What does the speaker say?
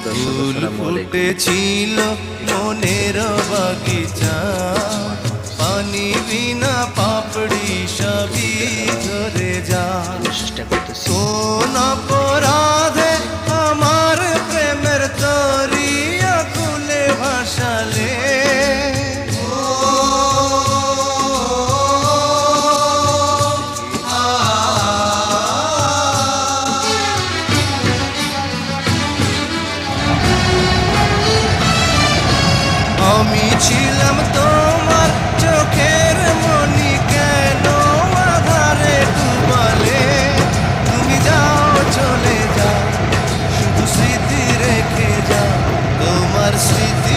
দর্শক আসসালামু আলাইকুম। ফুটেছিল মনের বাগিচা, পানি বিনা পাপড়ি সবই ঝরে যা। চেষ্টা করতেছি। কোন অপরাধে আমার প্রেমের তরি আকুলে ভাসালে, আমি ছিলাম তোমার চোখের মনি, কেন আধারে ডুবালে? তুমি যাও চলে যাও, শুধু স্মৃতি রেখে যাও, তোমার স্মৃতি